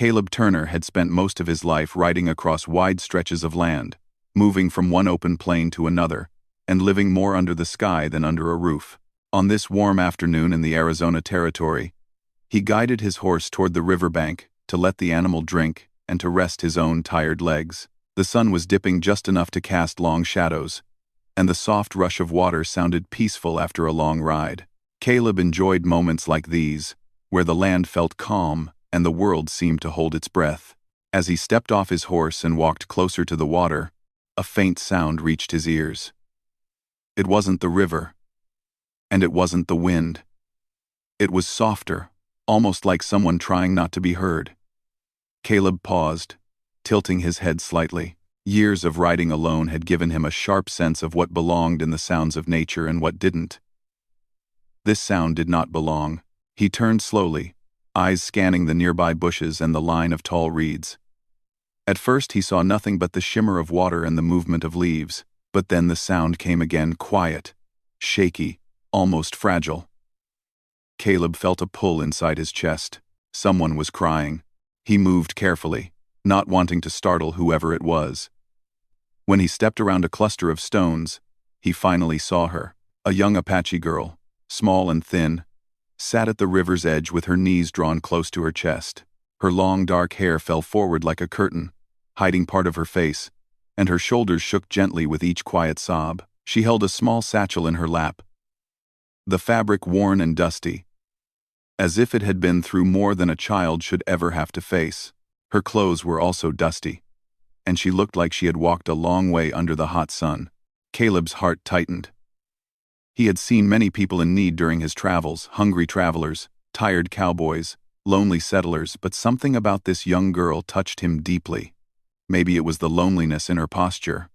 Caleb Turner had spent most of his life riding across wide stretches of land, moving from one open plain to another, and living more under the sky than under a roof. On this warm afternoon in the Arizona Territory, he guided his horse toward the riverbank to let the animal drink and to rest his own tired legs. The sun was dipping just enough to cast long shadows, and the soft rush of water sounded peaceful after a long ride. Caleb enjoyed moments like these, where the land felt calm and the world seemed to hold its breath. As he stepped off his horse and walked closer to the water, a faint sound reached his ears. It wasn't the river, and it wasn't the wind. It was softer, almost like someone trying not to be heard. Caleb paused, tilting his head slightly. Years of riding alone had given him a sharp sense of what belonged in the sounds of nature and what didn't. This sound did not belong. He turned slowly, eyes scanning the nearby bushes and the line of tall reeds. At first he saw nothing but the shimmer of water and the movement of leaves, but then the sound came again, quiet, shaky, almost fragile. Caleb felt a pull inside his chest. Someone was crying. He moved carefully, not wanting to startle whoever it was. When he stepped around a cluster of stones, he finally saw her, a young Apache girl, small and thin, sat at the river's edge with her knees drawn close to her chest. Her long dark hair fell forward like a curtain, hiding part of her face, and her shoulders shook gently with each quiet sob. She held a small satchel in her lap, the fabric worn and dusty, as if it had been through more than a child should ever have to face. Her clothes were also dusty, and she looked like she had walked a long way under the hot sun. Caleb's heart tightened. He had seen many people in need during his travels, hungry travelers, tired cowboys, lonely settlers, but something about this young girl touched him deeply. Maybe it was the loneliness in her posture,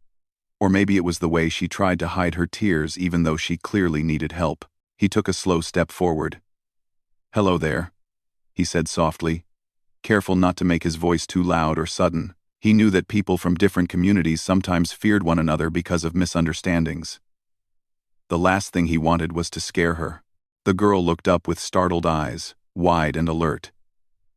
or maybe it was the way she tried to hide her tears even though she clearly needed help. He took a slow step forward. "Hello there," he said softly, careful not to make his voice too loud or sudden. He knew that people from different communities sometimes feared one another because of misunderstandings. The last thing he wanted was to scare her. The girl looked up with startled eyes, wide and alert.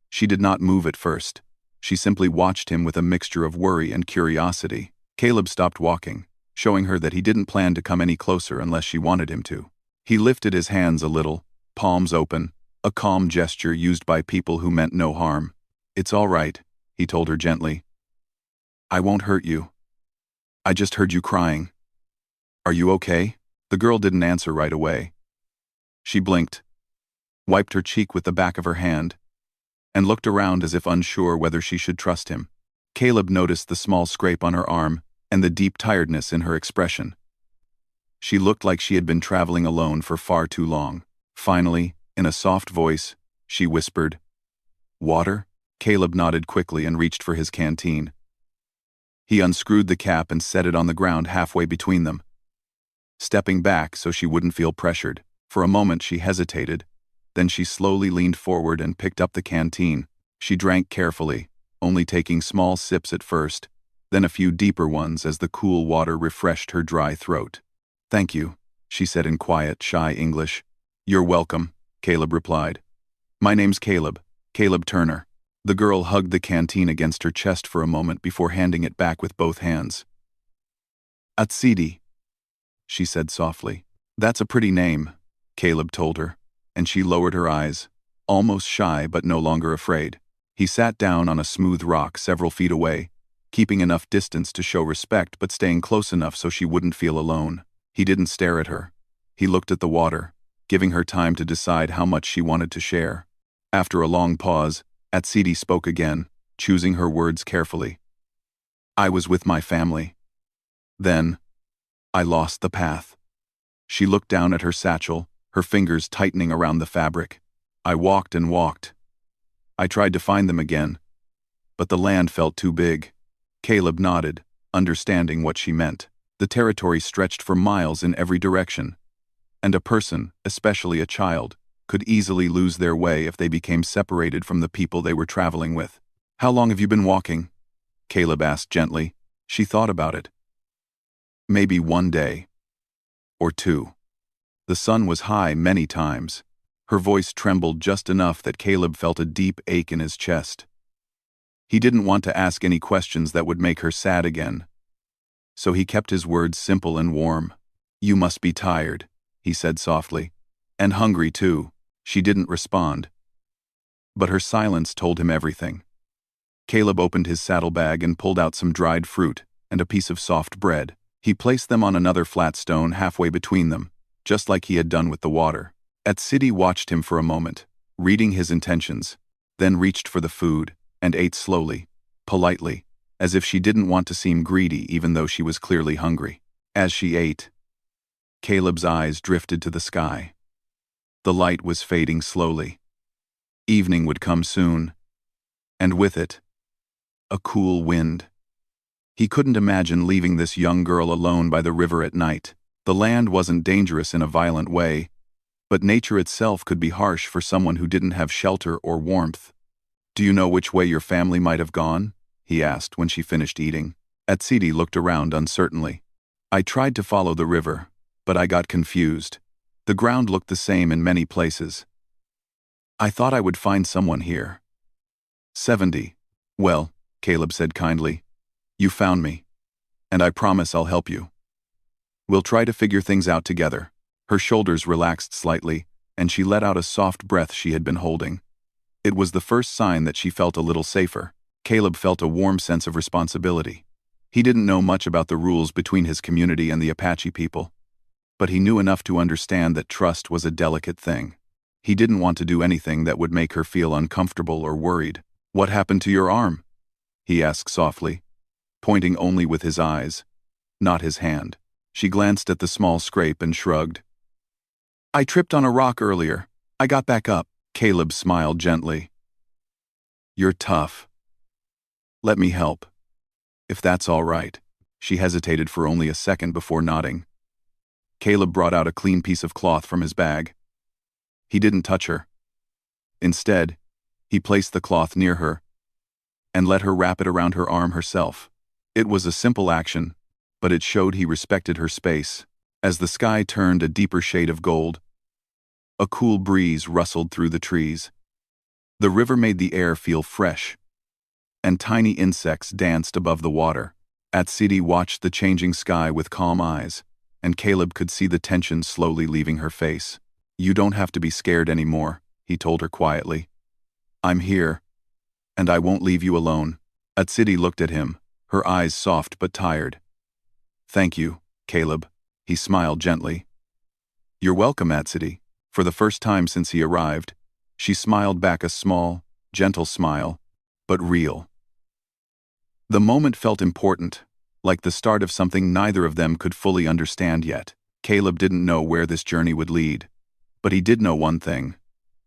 She did not move at first. She simply watched him with a mixture of worry and curiosity. Caleb stopped walking, showing her that he didn't plan to come any closer unless she wanted him to. He lifted his hands a little, palms open, a calm gesture used by people who meant no harm. "It's all right," he told her gently. "I won't hurt you. I just heard you crying. Are you okay?" The girl didn't answer right away. She blinked, wiped her cheek with the back of her hand, and looked around as if unsure whether she should trust him. Caleb noticed the small scrape on her arm and the deep tiredness in her expression. She looked like she had been traveling alone for far too long. Finally, in a soft voice, she whispered, "Water?" Caleb nodded quickly and reached for his canteen. He unscrewed the cap and set it on the ground halfway between them, stepping back so she wouldn't feel pressured. For a moment she hesitated, then she slowly leaned forward and picked up the canteen. She drank carefully, only taking small sips at first, then a few deeper ones as the cool water refreshed her dry throat. "Thank you," she said in quiet, shy English. "You're welcome," Caleb replied. "My name's Caleb Turner." The girl hugged the canteen against her chest for a moment before handing it back with both hands. "Etched," she said softly. "That's a pretty name," Caleb told her, and she lowered her eyes, almost shy but no longer afraid. He sat down on a smooth rock several feet away, keeping enough distance to show respect but staying close enough so she wouldn't feel alone. He didn't stare at her. He looked at the water, giving her time to decide how much she wanted to share. After a long pause, Etched spoke again, choosing her words carefully. "I was with my family. Then, I lost the path." She looked down at her satchel, her fingers tightening around the fabric. "I walked and walked. I tried to find them again, but the land felt too big." Caleb nodded, understanding what she meant. The territory stretched for miles in every direction, and a person, especially a child, could easily lose their way if they became separated from the people they were traveling with. "How long have you been walking?" Caleb asked gently. She thought about it. "Maybe 1 day. Or 2. The sun was high many times. Her voice trembled just enough that Caleb felt a deep ache in his chest. He didn't want to ask any questions that would make her sad again. So he kept his words simple and warm. "You must be tired," he said softly. "And hungry too." She didn't respond. But her silence told him everything. Caleb opened his saddlebag and pulled out some dried fruit and a piece of soft bread. He placed them on another flat stone halfway between them, just like he had done with the water. Etched watched him for a moment, reading his intentions, then reached for the food and ate slowly, politely, as if she didn't want to seem greedy even though she was clearly hungry. As she ate, Caleb's eyes drifted to the sky. The light was fading slowly. Evening would come soon, and with it, a cool wind. He couldn't imagine leaving this young girl alone by the river at night. The land wasn't dangerous in a violent way, but nature itself could be harsh for someone who didn't have shelter or warmth. "Do you know which way your family might have gone?" he asked when she finished eating. Etched looked around uncertainly. "I tried to follow the river, but I got confused. The ground looked the same in many places. I thought I would find someone here." 70. "Well," Caleb said kindly, "you found me, and I promise I'll help you. We'll try to figure things out together." Her shoulders relaxed slightly, and she let out a soft breath she had been holding. It was the first sign that she felt a little safer. Caleb felt a warm sense of responsibility. He didn't know much about the rules between his community and the Apache people, but he knew enough to understand that trust was a delicate thing. He didn't want to do anything that would make her feel uncomfortable or worried. "What happened to your arm?" he asked softly, pointing only with his eyes, not his hand. She glanced at the small scrape and shrugged. "I tripped on a rock earlier. I got back up." Caleb smiled gently. "You're tough. Let me help, if that's all right." She hesitated for only a second before nodding. Caleb brought out a clean piece of cloth from his bag. He didn't touch her. Instead, he placed the cloth near her and let her wrap it around her arm herself. It was a simple action, but it showed he respected her space. As the sky turned a deeper shade of gold, a cool breeze rustled through the trees. The river made the air feel fresh, and tiny insects danced above the water. Etched watched the changing sky with calm eyes, and Caleb could see the tension slowly leaving her face. "You don't have to be scared anymore," he told her quietly. "I'm here, and I won't leave you alone." Etched looked at him, her eyes soft but tired. "Thank you, Caleb," he smiled gently. "You're welcome, Etched." For the first time since he arrived, she smiled back, a small, gentle smile, but real. The moment felt important, like the start of something neither of them could fully understand yet. Caleb didn't know where this journey would lead, but he did know one thing.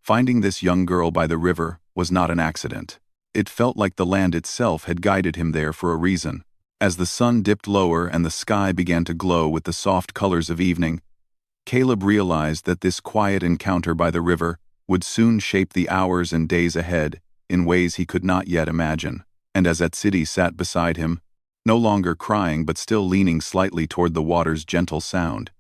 Finding this young girl by the river was not an accident. It felt like the land itself had guided him there for a reason. As the sun dipped lower and the sky began to glow with the soft colors of evening, Caleb realized that this quiet encounter by the river would soon shape the hours and days ahead in ways he could not yet imagine. And as Etched sat beside him, no longer crying but still leaning slightly toward the water's gentle sound,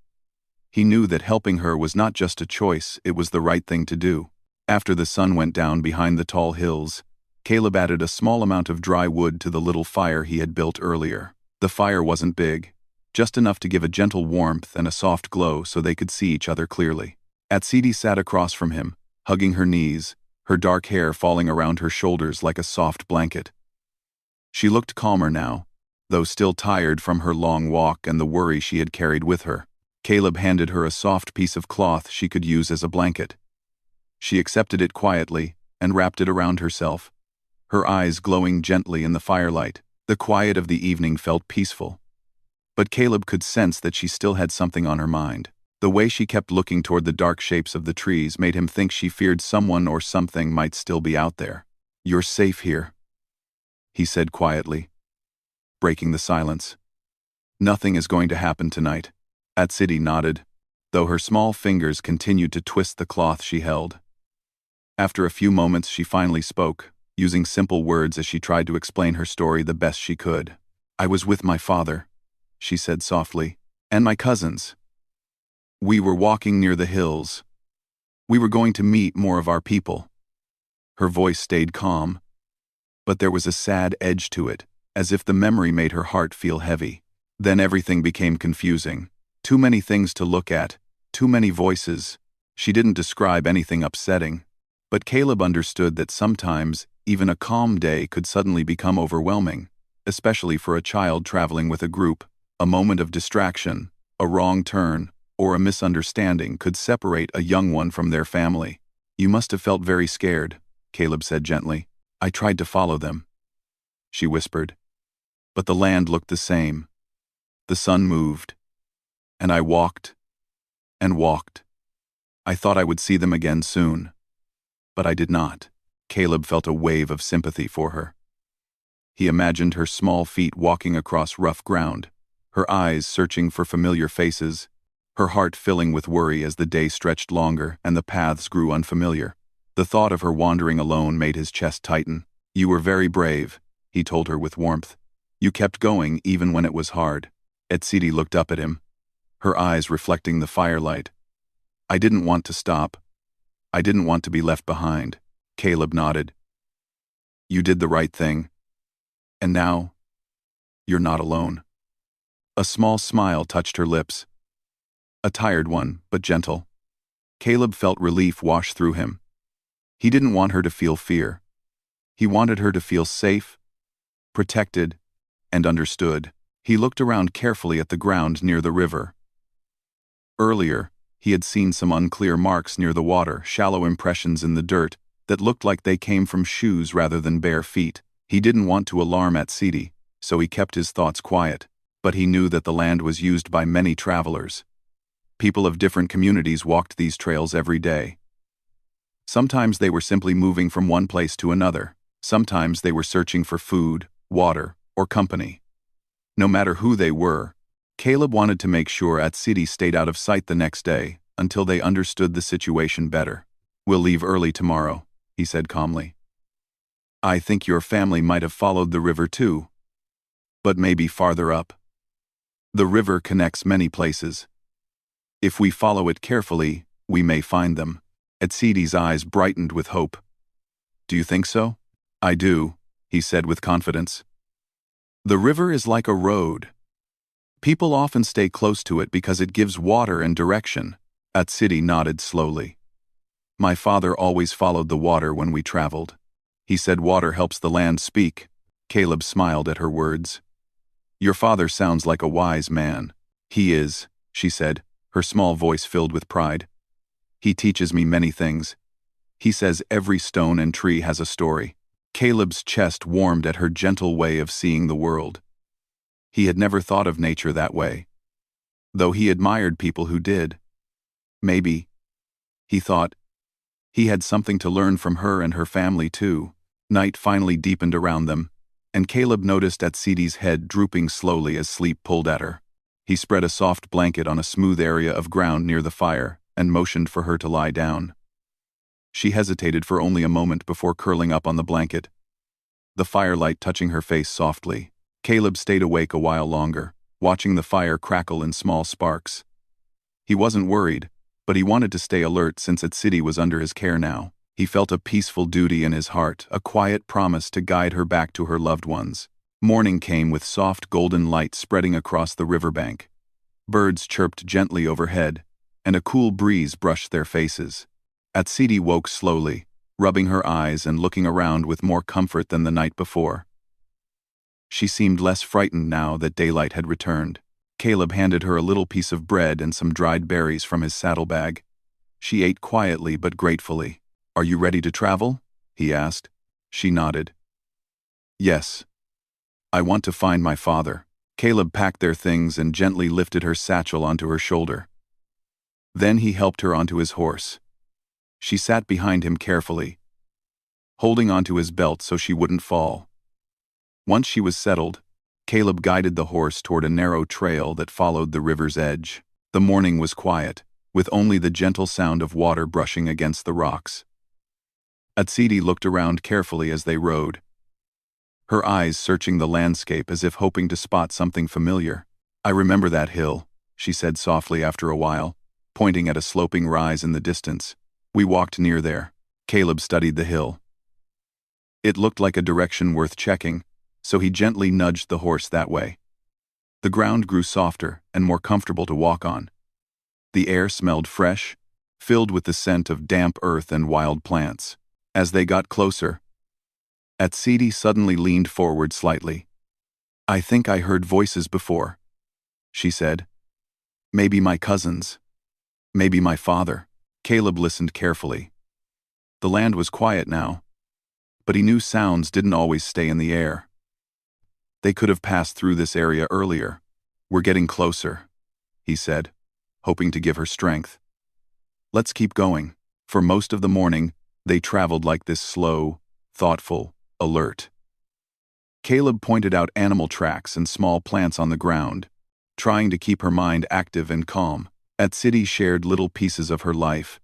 he knew that helping her was not just a choice, it was the right thing to do. After the sun went down behind the tall hills, Caleb added a small amount of dry wood to the little fire he had built earlier. The fire wasn't big, just enough to give a gentle warmth and a soft glow so they could see each other clearly. Etched sat across from him, hugging her knees, her dark hair falling around her shoulders like a soft blanket. She looked calmer now, though still tired from her long walk and the worry she had carried with her. Caleb handed her a soft piece of cloth she could use as a blanket. She accepted it quietly and wrapped it around herself, her eyes glowing gently in the firelight. The quiet of the evening felt peaceful, but Caleb could sense that she still had something on her mind. The way she kept looking toward the dark shapes of the trees made him think she feared someone or something might still be out there. "You're safe here," he said quietly, breaking the silence. "Nothing is going to happen tonight." Etched nodded, though her small fingers continued to twist the cloth she held. After a few moments she finally spoke, using simple words as she tried to explain her story the best she could. "I was with my father," she said softly, "and my cousins. We were walking near the hills. We were going to meet more of our people." Her voice stayed calm, but there was a sad edge to it, as if the memory made her heart feel heavy. Then everything became confusing. Too many things to look at, too many voices. She didn't describe anything upsetting, but Caleb understood that sometimes even a calm day could suddenly become overwhelming, especially for a child traveling with a group. A moment of distraction, a wrong turn, or a misunderstanding could separate a young one from their family. "You must have felt very scared," Caleb said gently. "I tried to follow them," she whispered. "But the land looked the same. The sun moved. And I walked and walked. I thought I would see them again soon. But I did not." Caleb felt a wave of sympathy for her. He imagined her small feet walking across rough ground, her eyes searching for familiar faces, her heart filling with worry as the day stretched longer and the paths grew unfamiliar. The thought of her wandering alone made his chest tighten. "You were very brave," he told her with warmth. "You kept going even when it was hard." Etched looked up at him, her eyes reflecting the firelight. "I didn't want to stop. I didn't want to be left behind." Caleb nodded. "You did the right thing. And now, you're not alone." A small smile touched her lips. A tired one, but gentle. Caleb felt relief wash through him. He didn't want her to feel fear. He wanted her to feel safe, protected, and understood. He looked around carefully at the ground near the river. Earlier, he had seen some unclear marks near the water, shallow impressions in the dirt that looked like they came from shoes rather than bare feet. He didn't want to alarm Etched, so he kept his thoughts quiet, but he knew that the land was used by many travelers. People of different communities walked these trails every day. Sometimes they were simply moving from one place to another. Sometimes they were searching for food, water, or company. No matter who they were, Caleb wanted to make sure Etched stayed out of sight the next day until they understood the situation better. "We'll leave early tomorrow," he said calmly. "I think your family might have followed the river too, but maybe farther up. The river connects many places. If we follow it carefully, we may find them." Etched's eyes brightened with hope. "Do you think so?" "I do," he said with confidence. "The river is like a road. People often stay close to it because it gives water and direction." Etched nodded slowly. "My father always followed the water when we traveled. He said water helps the land speak." Caleb smiled at her words. "Your father sounds like a wise man." "He is," she said, her small voice filled with pride. "He teaches me many things. He says every stone and tree has a story." Caleb's chest warmed at her gentle way of seeing the world. He had never thought of nature that way, though he admired people who did. Maybe, he thought, he had something to learn from her and her family too. Night finally deepened around them, and Caleb noticed Etched's head drooping slowly as sleep pulled at her. He spread a soft blanket on a smooth area of ground near the fire and motioned for her to lie down. She hesitated for only a moment before curling up on the blanket, the firelight touching her face softly. Caleb stayed awake a while longer, watching the fire crackle in small sparks. He wasn't worried, but he wanted to stay alert since Etched was under his care now. He felt a peaceful duty in his heart, a quiet promise to guide her back to her loved ones. Morning came with soft golden light spreading across the riverbank. Birds chirped gently overhead, and a cool breeze brushed their faces. Etched woke slowly, rubbing her eyes and looking around with more comfort than the night before. She seemed less frightened now that daylight had returned. Caleb handed her a little piece of bread and some dried berries from his saddlebag. She ate quietly but gratefully. "Are you ready to travel?" he asked. She nodded. "Yes. I want to find my father." Caleb packed their things and gently lifted her satchel onto her shoulder. Then he helped her onto his horse. She sat behind him carefully, holding onto his belt so she wouldn't fall. Once she was settled, Caleb guided the horse toward a narrow trail that followed the river's edge. The morning was quiet, with only the gentle sound of water brushing against the rocks. Etched looked around carefully as they rode, her eyes searching the landscape as if hoping to spot something familiar. "I remember that hill," she said softly after a while, pointing at a sloping rise in the distance. "We walked near there." Caleb studied the hill. It looked like a direction worth checking, so he gently nudged the horse that way. The ground grew softer and more comfortable to walk on. The air smelled fresh, filled with the scent of damp earth and wild plants. As they got closer, etched suddenly leaned forward slightly. "I think I heard voices before," she said. "Maybe my cousins. Maybe my father." Caleb listened carefully. The land was quiet now, but he knew sounds didn't always stay in the air. They could have passed through this area earlier. "We're getting closer," he said, hoping to give her strength. "Let's keep going." For most of the morning, they traveled like this, slow, thoughtful, alert. Caleb pointed out animal tracks and small plants on the ground, trying to keep her mind active and calm. Etched shared little pieces of her life.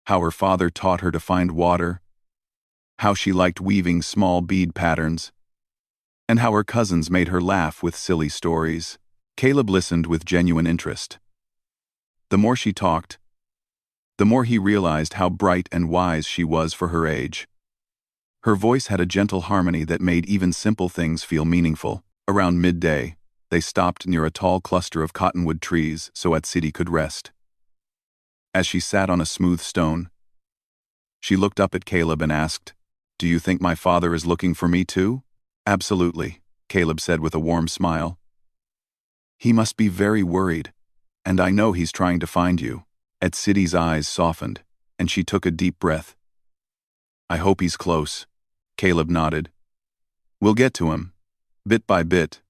How her father taught her to find water, how she liked weaving small bead patterns, and how her cousins made her laugh with silly stories. Caleb listened with genuine interest. The more she talked, the more he realized how bright and wise she was for her age. Her voice had a gentle harmony that made even simple things feel meaningful. Around midday, they stopped near a tall cluster of cottonwood trees so etched could rest. As she sat on a smooth stone, she looked up at Caleb and asked, "Do you think my father is looking for me too?" "Absolutely," Caleb said with a warm smile. "He must be very worried, and I know he's trying to find you." Etched's eyes softened, and she took a deep breath. "I hope he's close," Caleb nodded. "We'll get to him, bit by bit.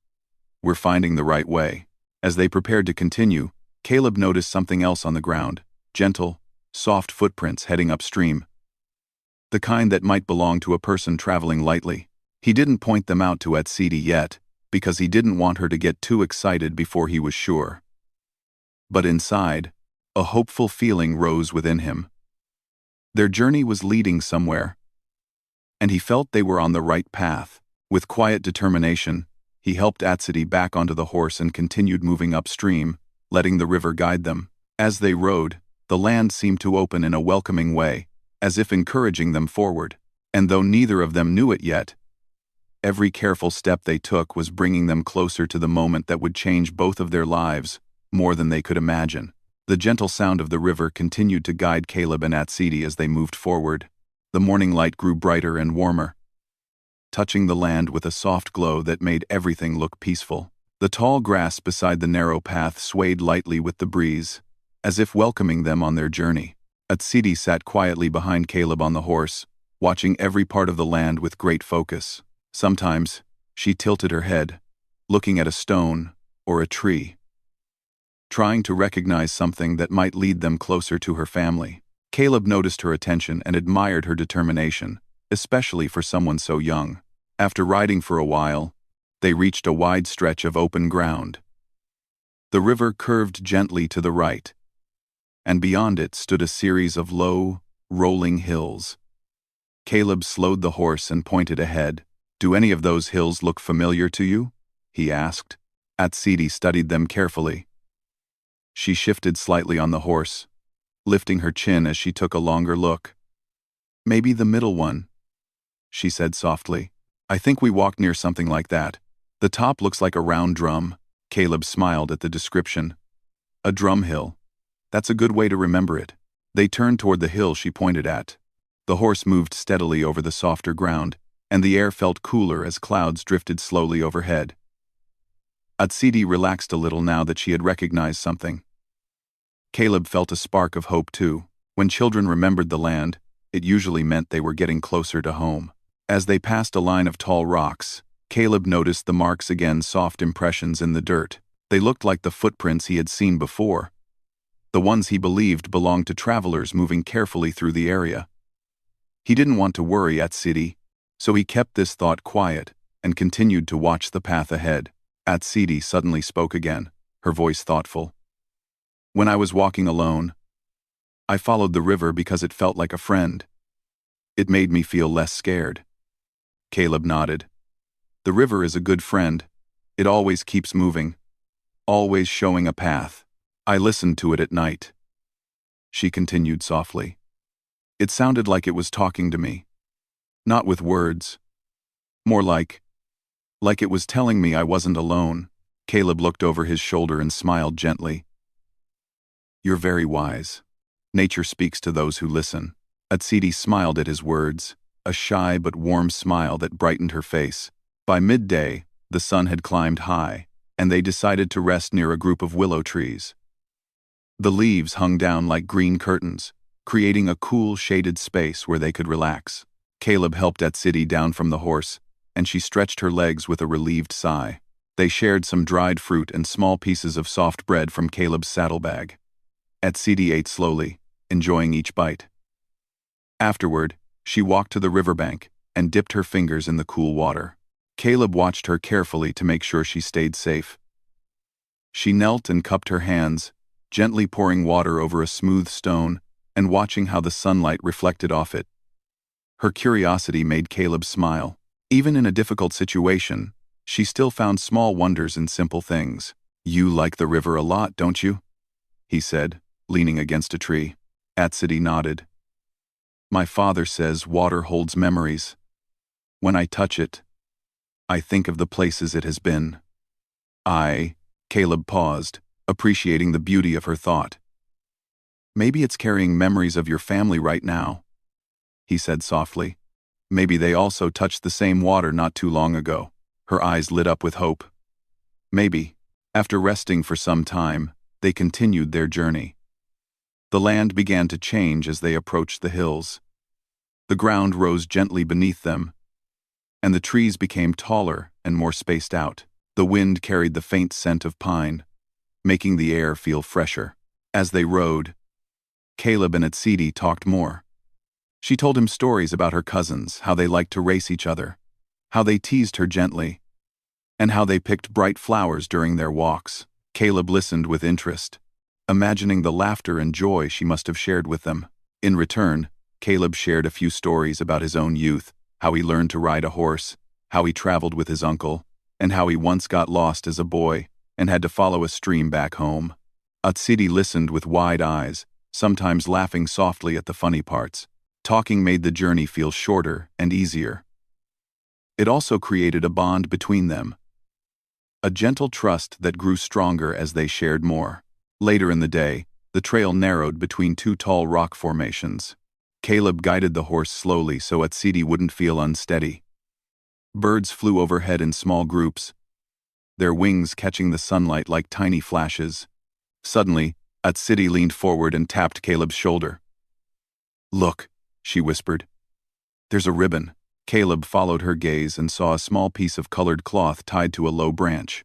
We're finding the right way." As they prepared to continue, Caleb noticed something else on the ground: gentle, soft footprints heading upstream. The kind that might belong to a person traveling lightly. He didn't point them out to etched yet, because he didn't want her to get too excited before he was sure. But inside, a hopeful feeling rose within him. Their journey was leading somewhere, and he felt they were on the right path. With quiet determination, he helped etched back onto the horse and continued moving upstream, letting the river guide them. As they rode, the land seemed to open in a welcoming way, as if encouraging them forward. And though neither of them knew it yet, every careful step they took was bringing them closer to the moment that would change both of their lives more than they could imagine. The gentle sound of the river continued to guide Caleb and etched as they moved forward. The morning light grew brighter and warmer, touching the land with a soft glow that made everything look peaceful. The tall grass beside the narrow path swayed lightly with the breeze, as if welcoming them on their journey. Etched sat quietly behind Caleb on the horse, watching every part of the land with great focus. Sometimes, she tilted her head, looking at a stone or a tree, trying to recognize something that might lead them closer to her family. Caleb noticed her attention and admired her determination, especially for someone so young. After riding for a while, they reached a wide stretch of open ground. The river curved gently to the right, and beyond it stood a series of low, rolling hills. Caleb slowed the horse and pointed ahead. "Do any of those hills look familiar to you?" he asked. Etched studied them carefully. She shifted slightly on the horse, lifting her chin as she took a longer look. "Maybe the middle one," she said softly. "I think we walked near something like that. The top looks like a round drum." Caleb smiled at the description. "A drum hill. That's a good way to remember it." They turned toward the hill she pointed at. The horse moved steadily over the softer ground, and the air felt cooler as clouds drifted slowly overhead. Etched relaxed a little now that she had recognized something. Caleb felt a spark of hope too. When children remembered the land, it usually meant they were getting closer to home. As they passed a line of tall rocks, Caleb noticed the marks again, soft impressions in the dirt. They looked like the footprints he had seen before, the ones he believed belonged to travelers moving carefully through the area. He didn't want to worry etched, so he kept this thought quiet and continued to watch the path ahead. Etched suddenly spoke again, her voice thoughtful. "When I was walking alone, I followed the river because it felt like a friend. It made me feel less scared." Caleb nodded. "The river is a good friend. It always keeps moving, always showing a path. I listened to it at night." She continued softly. "It sounded like it was talking to me. Not with words. More like it was telling me I wasn't alone. Caleb looked over his shoulder and smiled gently. You're very wise. Nature speaks to those who listen. Etched smiled at his words, a shy but warm smile that brightened her face. By midday, the sun had climbed high, and they decided to rest near a group of willow trees. The leaves hung down like green curtains, creating a cool, shaded space where they could relax. Caleb helped Etched down from the horse, and she stretched her legs with a relieved sigh. They shared some dried fruit and small pieces of soft bread from Caleb's saddlebag. Etched ate slowly, enjoying each bite. Afterward, she walked to the riverbank and dipped her fingers in the cool water. Caleb watched her carefully to make sure she stayed safe. She knelt and cupped her hands, gently pouring water over a smooth stone and watching how the sunlight reflected off it. Her curiosity made Caleb smile. Even in a difficult situation, she still found small wonders in simple things. You like the river a lot, don't you? He said, leaning against a tree. Etched nodded. My father says water holds memories. When I touch it, I think of the places it has been. Caleb paused, appreciating the beauty of her thought. Maybe it's carrying memories of your family right now, he said softly. Maybe they also touched the same water not too long ago. Her eyes lit up with hope. Maybe, after resting for some time, they continued their journey. The land began to change as they approached the hills. The ground rose gently beneath them, and the trees became taller and more spaced out. The wind carried the faint scent of pine, making the air feel fresher. As they rode, Caleb and Etched talked more. She told him stories about her cousins, how they liked to race each other, how they teased her gently, and how they picked bright flowers during their walks. Caleb listened with interest, imagining the laughter and joy she must have shared with them. In return, Caleb shared a few stories about his own youth, how he learned to ride a horse, how he traveled with his uncle, and how he once got lost as a boy and had to follow a stream back home. Etched listened with wide eyes, sometimes laughing softly at the funny parts. Talking made the journey feel shorter and easier. It also created a bond between them, a gentle trust that grew stronger as they shared more. Later in the day, the trail narrowed between two tall rock formations. Caleb guided the horse slowly so Etched wouldn't feel unsteady. Birds flew overhead in small groups, their wings catching the sunlight like tiny flashes. Suddenly, Etched leaned forward and tapped Caleb's shoulder. Look, she whispered. There's a ribbon. Caleb followed her gaze and saw a small piece of colored cloth tied to a low branch.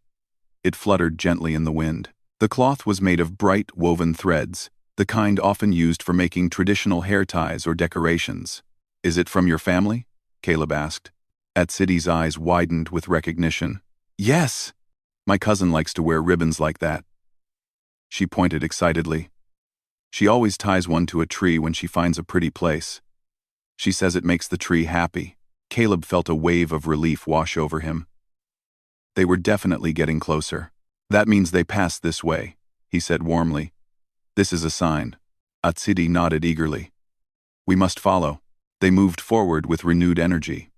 It fluttered gently in the wind. The cloth was made of bright, woven threads, the kind often used for making traditional hair ties or decorations. Is it from your family? Caleb asked. Etchd's eyes widened with recognition. Yes! My cousin likes to wear ribbons like that. She pointed excitedly. She always ties one to a tree when she finds a pretty place. She says it makes the tree happy. Caleb felt a wave of relief wash over him. They were definitely getting closer. That means they passed this way, he said warmly. This is a sign. Etched nodded eagerly. We must follow. They moved forward with renewed energy.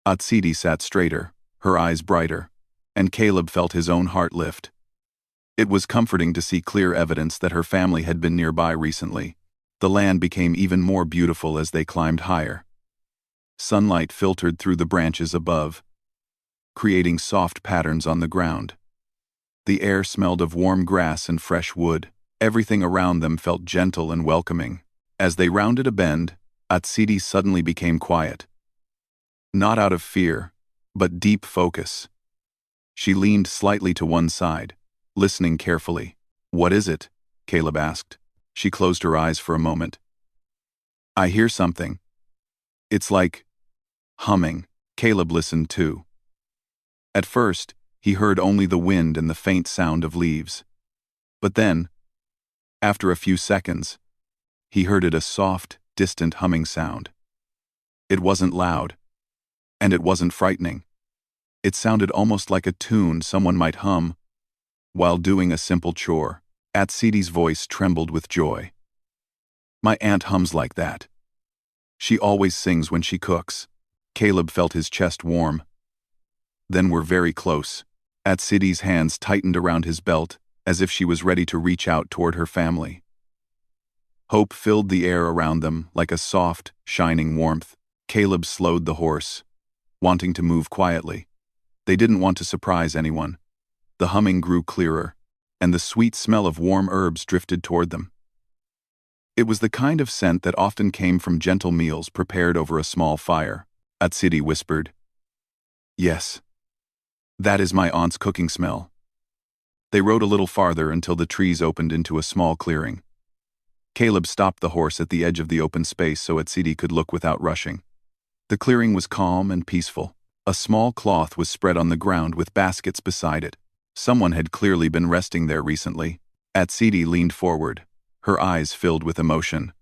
Etched sat straighter, her eyes brighter, and Caleb felt his own heart lift. It was comforting to see clear evidence that her family had been nearby recently. The land became even more beautiful as they climbed higher. Sunlight filtered through the branches above, creating soft patterns on the ground. The air smelled of warm grass and fresh wood. Everything around them felt gentle and welcoming. As they rounded a bend, Etched suddenly became quiet. Not out of fear, but deep focus. She leaned slightly to one side, listening carefully. What is it? Caleb asked. She closed her eyes for a moment. I hear something. It's like humming. Caleb listened too. At first, he heard only the wind and the faint sound of leaves. But then, after a few seconds, he heard a soft, distant humming sound. It wasn't loud, and it wasn't frightening. It sounded almost like a tune someone might hum while doing a simple chore. Etchd's voice trembled with joy. My aunt hums like that. She always sings when she cooks. Caleb felt his chest warm. Then we're very close. Etched's hands tightened around his belt, as if she was ready to reach out toward her family. Hope filled the air around them like a soft, shining warmth. Caleb slowed the horse, wanting to move quietly. They didn't want to surprise anyone. The humming grew clearer, and the sweet smell of warm herbs drifted toward them. It was the kind of scent that often came from gentle meals prepared over a small fire. Etched whispered, "Yes, that is my aunt's cooking smell." They rode a little farther until the trees opened into a small clearing. Caleb stopped the horse at the edge of the open space so Etched could look without rushing. The clearing was calm and peaceful. A small cloth was spread on the ground with baskets beside it. Someone had clearly been resting there recently. Etched leaned forward, her eyes filled with emotion.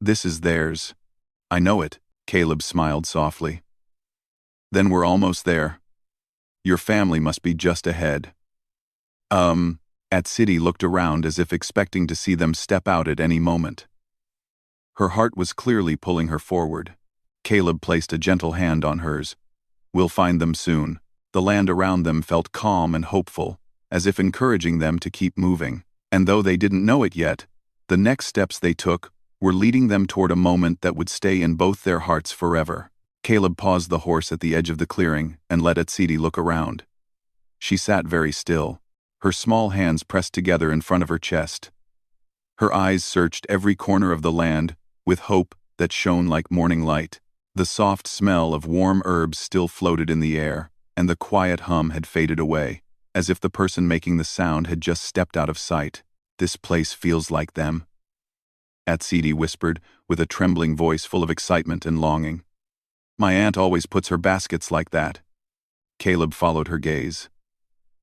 "This is theirs. I know it," Caleb smiled softly. "Then we're almost there. Your family must be just ahead." Etched looked around as if expecting to see them step out at any moment. Her heart was clearly pulling her forward. Caleb placed a gentle hand on hers. "We'll find them soon." The land around them felt calm and hopeful, as if encouraging them to keep moving. And though they didn't know it yet, the next steps they took were leading them toward a moment that would stay in both their hearts forever. Caleb paused the horse at the edge of the clearing and let Etched look around. She sat very still, her small hands pressed together in front of her chest. Her eyes searched every corner of the land with hope that shone like morning light. The soft smell of warm herbs still floated in the air, and the quiet hum had faded away, as if the person making the sound had just stepped out of sight. "This place feels like them," Etched whispered, with a trembling voice full of excitement and longing. "My aunt always puts her baskets like that." Caleb followed her gaze.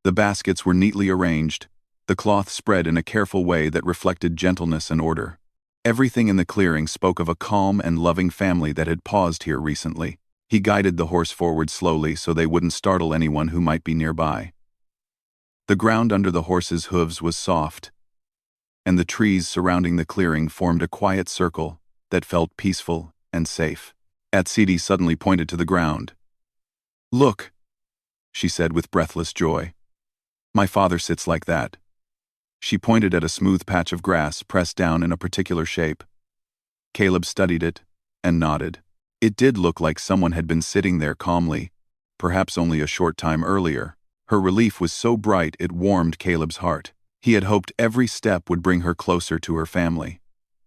The baskets were neatly arranged, the cloth spread in a careful way that reflected gentleness and order. Everything in the clearing spoke of a calm and loving family that had paused here recently. He guided the horse forward slowly so they wouldn't startle anyone who might be nearby. The ground under the horse's hooves was soft, and the trees surrounding the clearing formed a quiet circle that felt peaceful and safe. Etched suddenly pointed to the ground. "Look," she said with breathless joy. "My father sits like that." She pointed at a smooth patch of grass pressed down in a particular shape. Caleb studied it and nodded. It did look like someone had been sitting there calmly, perhaps only a short time earlier. Her relief was so bright it warmed Caleb's heart. He had hoped every step would bring her closer to her family.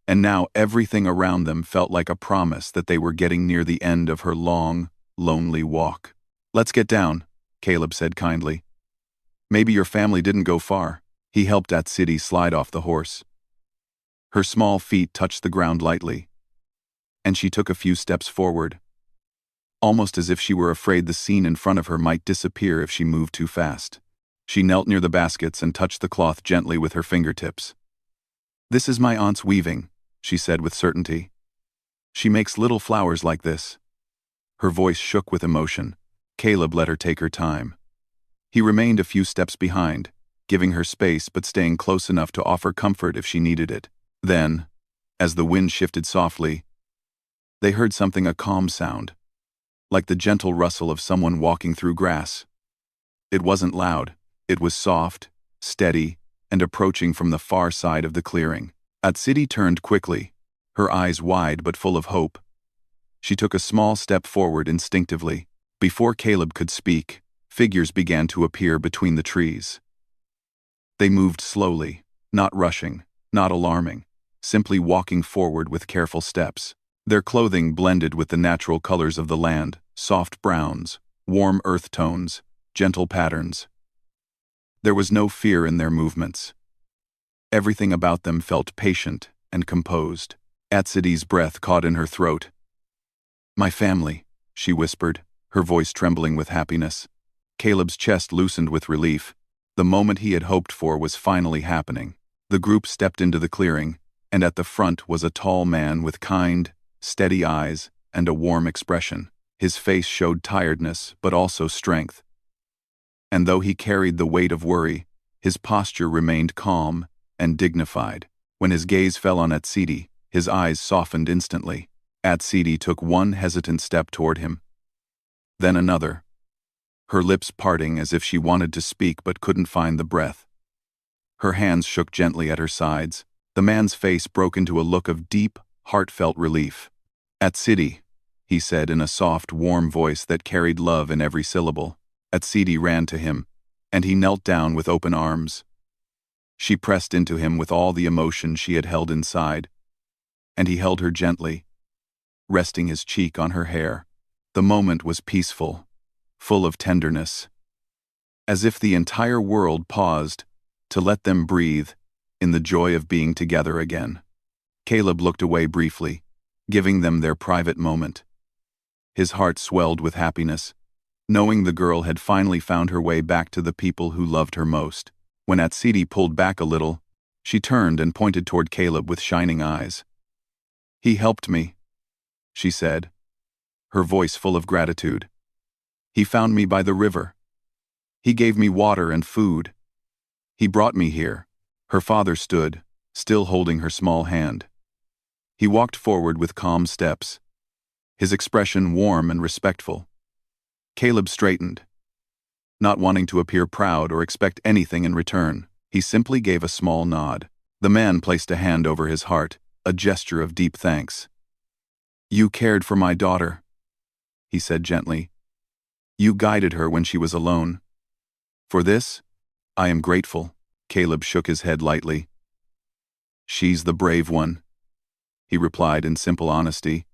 And now everything around them felt like a promise that they were getting near the end of her long, lonely walk. "Let's get down," Caleb said kindly. "Maybe your family didn't go far." He helped Etched slide off the horse. Her small feet touched the ground lightly, and she took a few steps forward, almost as if she were afraid the scene in front of her might disappear if she moved too fast. She knelt near the baskets and touched the cloth gently with her fingertips. "This is my aunt's weaving," she said with certainty. "She makes little flowers like this." Her voice shook with emotion. Caleb let her take her time. He remained a few steps behind, giving her space but staying close enough to offer comfort if she needed it. Then, as the wind shifted softly, they heard something, a calm sound, like the gentle rustle of someone walking through grass. It wasn't loud. It was soft, steady, and approaching from the far side of the clearing. Etched turned quickly, her eyes wide but full of hope. She took a small step forward instinctively. Before Caleb could speak, figures began to appear between the trees. They moved slowly, not rushing, not alarming, simply walking forward with careful steps. Their clothing blended with the natural colors of the land, soft browns, warm earth tones, gentle patterns. There was no fear in their movements. Everything about them felt patient and composed. Etched's breath caught in her throat. "My family," she whispered, her voice trembling with happiness. Caleb's chest loosened with relief. The moment he had hoped for was finally happening. The group stepped into the clearing, and at the front was a tall man with kind, steady eyes and a warm expression. His face showed tiredness but also strength. And though he carried the weight of worry, his posture remained calm and dignified. When his gaze fell on Etched, his eyes softened instantly. Etched took one hesitant step toward him, then another, her lips parting as if she wanted to speak but couldn't find the breath. Her hands shook gently at her sides. The man's face broke into a look of deep, heartfelt relief. Etched, he said in a soft, warm voice that carried love in every syllable. Etched ran to him, and he knelt down with open arms. She pressed into him with all the emotion she had held inside, and he held her gently, resting his cheek on her hair. The moment was peaceful, full of tenderness, as if the entire world paused to let them breathe in the joy of being together again. Caleb looked away briefly, giving them their private moment. His heart swelled with happiness, knowing the girl had finally found her way back to the people who loved her most. When Etched pulled back a little, she turned and pointed toward Caleb with shining eyes. "He helped me," she said, her voice full of gratitude. "He found me by the river. He gave me water and food. He brought me here." Her father stood, still holding her small hand. He walked forward with calm steps, his expression warm and respectful. Caleb straightened, not wanting to appear proud or expect anything in return. He simply gave a small nod. The man placed a hand over his heart, a gesture of deep thanks. "You cared for my daughter," he said gently. "You guided her when she was alone. For this, I am grateful." Caleb shook his head lightly. "She's the brave one," he replied in simple honesty.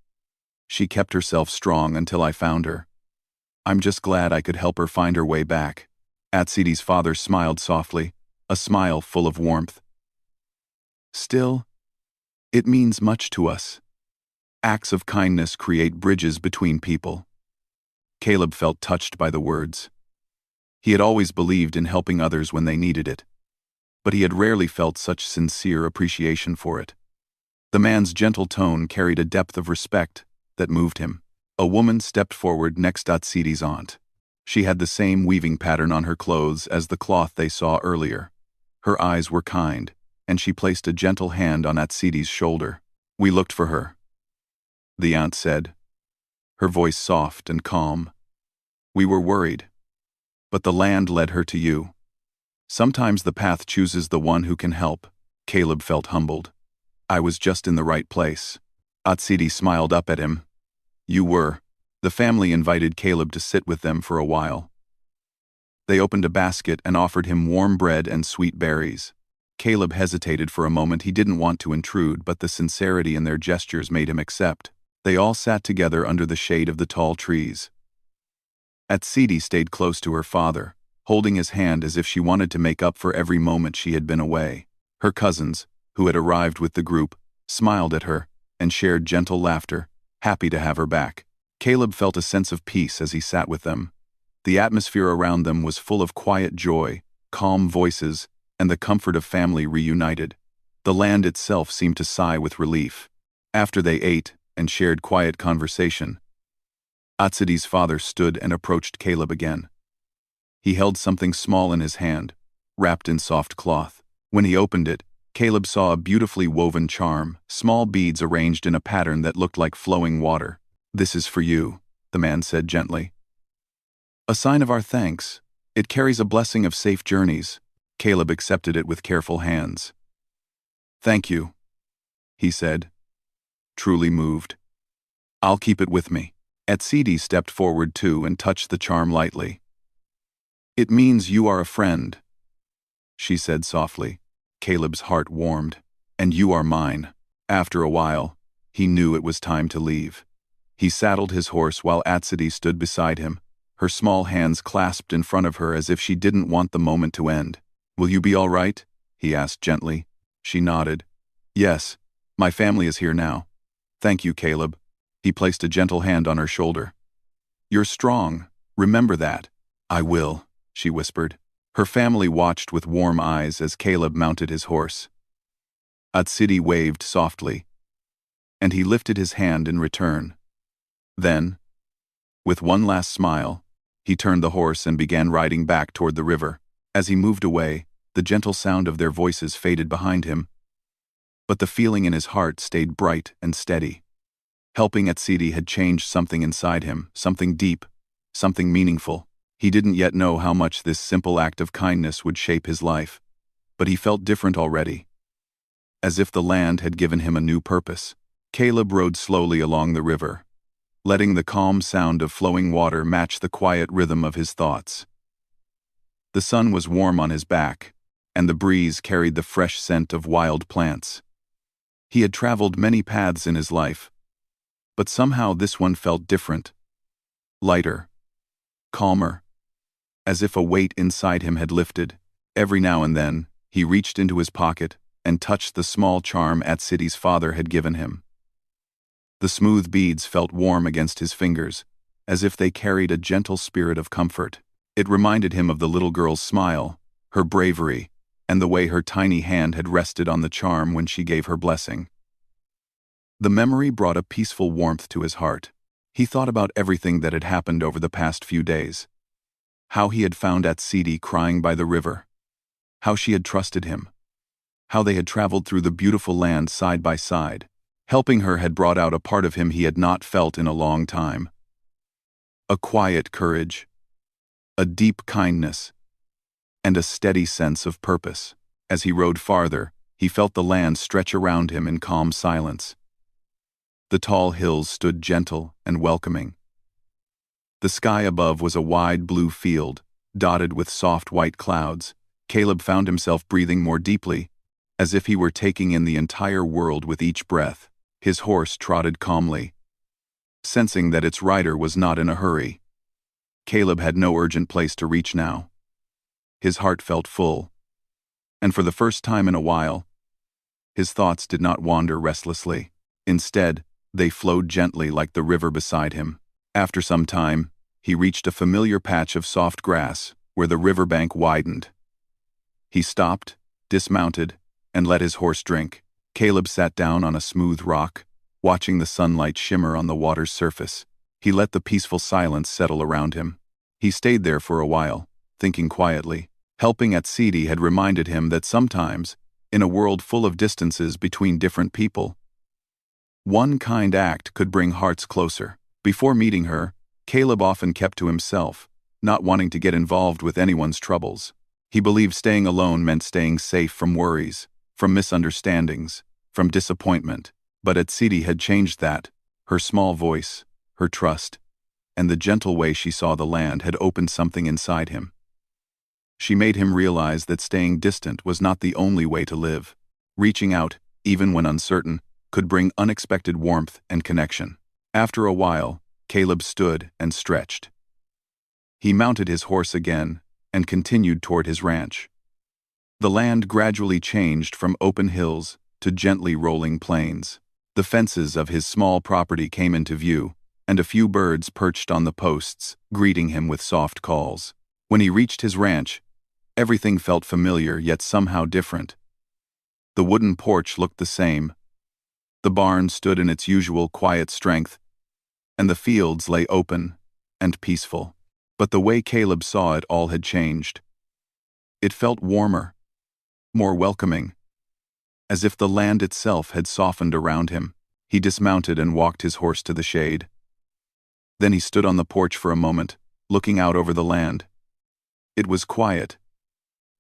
"She kept herself strong until I found her. I'm just glad I could help her find her way back." Etched's father smiled softly, a smile full of warmth. "Still, it means much to us. Acts of kindness create bridges between people." Caleb felt touched by the words. He had always believed in helping others when they needed it, but he had rarely felt such sincere appreciation for it. The man's gentle tone carried a depth of respect that moved him. A woman stepped forward next to Etched's aunt. She had the same weaving pattern on her clothes as the cloth they saw earlier. Her eyes were kind, and she placed a gentle hand on Etched's shoulder. "We looked for her," the aunt said, her voice soft and calm. "We were worried, but the land led her to you. Sometimes the path chooses the one who can help." Caleb felt humbled. "I was just in the right place." Etched smiled up at him. "You were." The family invited Caleb to sit with them for a while. They opened a basket and offered him warm bread and sweet berries. Caleb hesitated for a moment. He didn't want to intrude, but the sincerity in their gestures made him accept. They all sat together under the shade of the tall trees. Etched stayed close to her father, holding his hand as if she wanted to make up for every moment she had been away. Her cousins, who had arrived with the group, smiled at her and shared gentle laughter, happy to have her back. Caleb felt a sense of peace as he sat with them. The atmosphere around them was full of quiet joy, calm voices, and the comfort of family reunited. The land itself seemed to sigh with relief. After they ate and shared quiet conversation, Etched's father stood and approached Caleb again. He held something small in his hand, wrapped in soft cloth. When he opened it, Caleb saw a beautifully woven charm, small beads arranged in a pattern that looked like flowing water. "This is for you," the man said gently. "A sign of our thanks. It carries a blessing of safe journeys." Caleb accepted it with careful hands. "Thank you," he said, truly moved. "I'll keep it with me." Etched stepped forward too and touched the charm lightly. "It means you are a friend," she said softly. Caleb's heart warmed. "And you are mine." After a while, he knew it was time to leave. He saddled his horse while Etched stood beside him, her small hands clasped in front of her as if she didn't want the moment to end. "Will you be all right?" he asked gently. She nodded. "Yes, my family is here now." "Thank you, Caleb." He placed a gentle hand on her shoulder. "You're strong, remember that." "I will," she whispered. Her family watched with warm eyes as Caleb mounted his horse. Etched waved softly, and he lifted his hand in return. Then, with one last smile, he turned the horse and began riding back toward the river. As he moved away, the gentle sound of their voices faded behind him, but the feeling in his heart stayed bright and steady. Helping etched had changed something inside him, something deep, something meaningful. He didn't yet know how much this simple act of kindness would shape his life, but he felt different already, as if the land had given him a new purpose. Caleb rode slowly along the river, letting the calm sound of flowing water match the quiet rhythm of his thoughts. The sun was warm on his back, and the breeze carried the fresh scent of wild plants. He had traveled many paths in his life, but somehow this one felt different, lighter, calmer, as if a weight inside him had lifted. Every now and then, he reached into his pocket and touched the small charm etched's father had given him. The smooth beads felt warm against his fingers, as if they carried a gentle spirit of comfort. It reminded him of the little girl's smile, her bravery, and the way her tiny hand had rested on the charm when she gave her blessing. The memory brought a peaceful warmth to his heart. He thought about everything that had happened over the past few days. How he had found etched crying by the river. How she had trusted him. How they had traveled through the beautiful land side by side. Helping her had brought out a part of him he had not felt in a long time. A quiet courage, a deep kindness, and a steady sense of purpose. As he rode farther, he felt the land stretch around him in calm silence. The tall hills stood gentle and welcoming. The sky above was a wide blue field, dotted with soft white clouds. Caleb found himself breathing more deeply, as if he were taking in the entire world with each breath. His horse trotted calmly, sensing that its rider was not in a hurry. Caleb had no urgent place to reach now. His heart felt full, and for the first time in a while, his thoughts did not wander restlessly. Instead, they flowed gently like the river beside him. After some time, he reached a familiar patch of soft grass where the riverbank widened. He stopped, dismounted, and let his horse drink. Caleb sat down on a smooth rock, watching the sunlight shimmer on the water's surface. He let the peaceful silence settle around him. He stayed there for a while, thinking quietly. Helping etched had reminded him that sometimes, in a world full of distances between different people, one kind act could bring hearts closer. Before meeting her, Caleb often kept to himself, not wanting to get involved with anyone's troubles. He believed staying alone meant staying safe from worries, from misunderstandings, from disappointment. But etched had changed that. Her small voice, her trust, and the gentle way she saw the land had opened something inside him. She made him realize that staying distant was not the only way to live. Reaching out, even when uncertain, could bring unexpected warmth and connection. After a while, Caleb stood and stretched. He mounted his horse again and continued toward his ranch. The land gradually changed from open hills to gently rolling plains. The fences of his small property came into view, and a few birds perched on the posts, greeting him with soft calls. When he reached his ranch, everything felt familiar yet somehow different. The wooden porch looked the same. The barn stood in its usual quiet strength, and the fields lay open and peaceful. But the way Caleb saw it all had changed. It felt warmer, more welcoming, as if the land itself had softened around him. He dismounted and walked his horse to the shade. Then he stood on the porch for a moment, looking out over the land. It was quiet,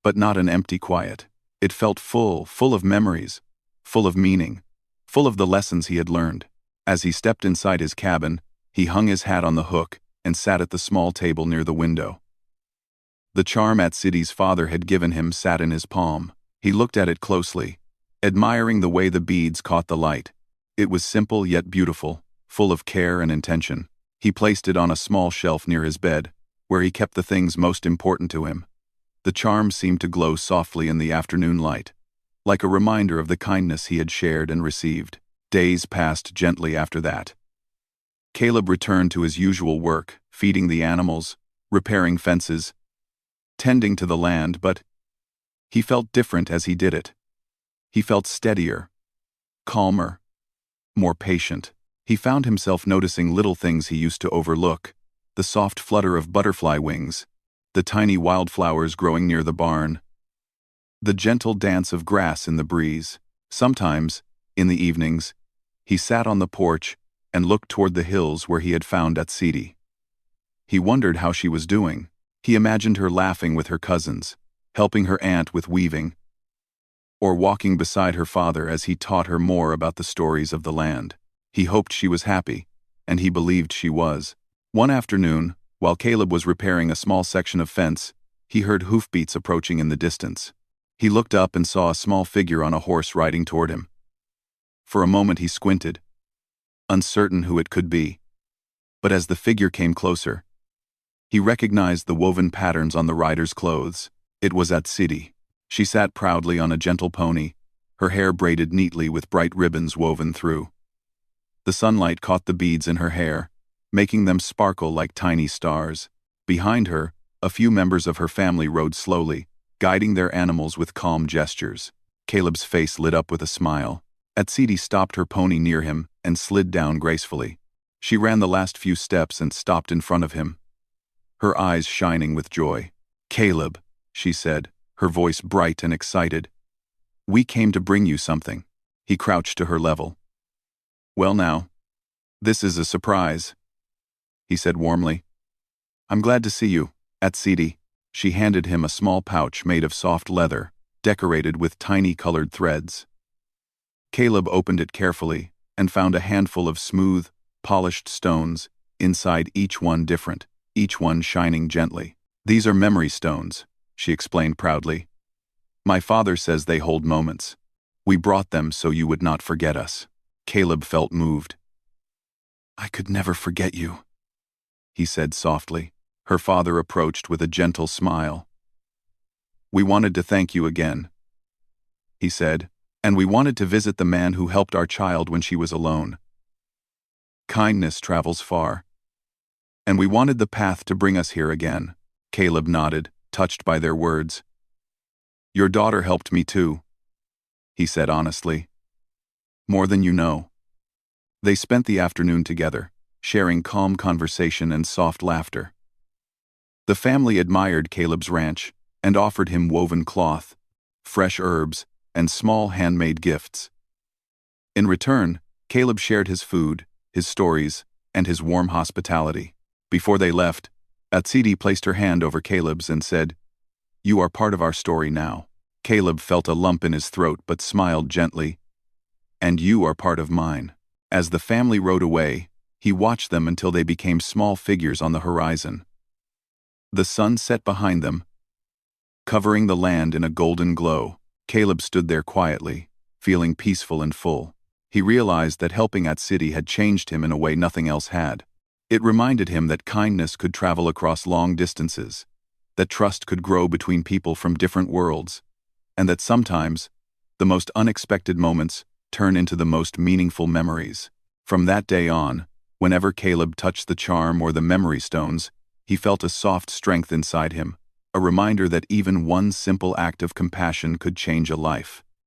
but not an empty quiet. It felt full of memories, full of meaning, full of the lessons he had learned. As he stepped inside his cabin, he hung his hat on the hook and sat at the small table near the window. The charm etched's father had given him sat in his palm. He looked at it closely, admiring the way the beads caught the light. It was simple yet beautiful, full of care and intention. He placed it on a small shelf near his bed, where he kept the things most important to him. The charm seemed to glow softly in the afternoon light, like a reminder of the kindness he had shared and received. Days passed gently after that. Caleb returned to his usual work, feeding the animals, repairing fences, tending to the land, but he felt different as he did it. He felt steadier, calmer, more patient. He found himself noticing little things he used to overlook: the soft flutter of butterfly wings, the tiny wildflowers growing near the barn, the gentle dance of grass in the breeze. Sometimes, in the evenings, he sat on the porch, and looked toward the hills where he had found etched. He wondered how she was doing. He imagined her laughing with her cousins, helping her aunt with weaving, or walking beside her father as he taught her more about the stories of the land. He hoped she was happy, and he believed she was. One afternoon, while Caleb was repairing a small section of fence, he heard hoofbeats approaching in the distance. He looked up and saw a small figure on a horse riding toward him. For a moment he squinted, uncertain who it could be. But as the figure came closer, he recognized the woven patterns on the rider's clothes. It was etched. She sat proudly on a gentle pony, her hair braided neatly with bright ribbons woven through. The sunlight caught the beads in her hair, making them sparkle like tiny stars. Behind her, a few members of her family rode slowly, guiding their animals with calm gestures. Caleb's face lit up with a smile. Etched stopped her pony near him and slid down gracefully. She ran the last few steps and stopped in front of him, her eyes shining with joy. "Caleb," she said, her voice bright and excited. "We came to bring you something." He crouched to her level. "Well now, this is a surprise," he said warmly. "I'm glad to see you, etched." She handed him a small pouch made of soft leather, decorated with tiny colored threads. Caleb opened it carefully and found a handful of smooth, polished stones, inside each one different, each one shining gently. "These are memory stones," she explained proudly. "My father says they hold moments. We brought them so you would not forget us." Caleb felt moved. "I could never forget you," he said softly. Her father approached with a gentle smile. "We wanted to thank you again," he said, "and we wanted to visit the man who helped our child when she was alone. Kindness travels far. And we wanted the path to bring us here again." Caleb nodded, touched by their words. "Your daughter helped me too," he said honestly. "More than you know." They spent the afternoon together, sharing calm conversation and soft laughter. The family admired Caleb's ranch and offered him woven cloth, fresh herbs, and small handmade gifts. In return, Caleb shared his food, his stories, and his warm hospitality. Before they left, etched placed her hand over Caleb's and said, "You are part of our story now." Caleb felt a lump in his throat but smiled gently. "And you are part of mine." As the family rode away, he watched them until they became small figures on the horizon. The sun set behind them, covering the land in a golden glow. Caleb stood there quietly, feeling peaceful and full. He realized that helping etched had changed him in a way nothing else had. It reminded him that kindness could travel across long distances, that trust could grow between people from different worlds, and that sometimes, the most unexpected moments turn into the most meaningful memories. From that day on, whenever Caleb touched the charm or the memory stones, he felt a soft strength inside him, a reminder that even one simple act of compassion could change a life.